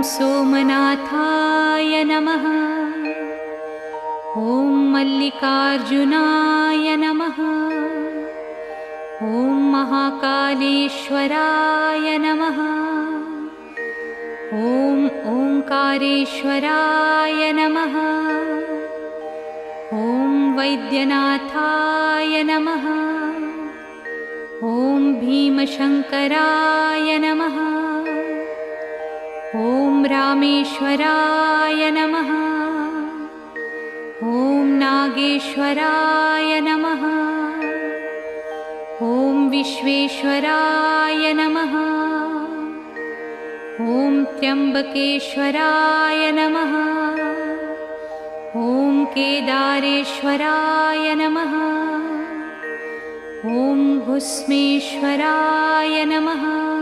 सोमनाथाय नमः। ॐ मल्लिकार्जुनाय नमः। ॐ महाकालेश्वराय नमः। ॐ ओंकारेश्वराय नमः। ॐ वैद्यनाथाय नमः। ॐ भीमशंकराय नमः। ॐ रामेश्वराय नमः। ॐ नागेश्वराय नमः। ॐ विश्वेश्वराय नमः। ॐ त्र्यंबकेश्वराय नमः। ॐ केदारेश्वराय नमः। ॐ भुस्मेश्वराय नमः।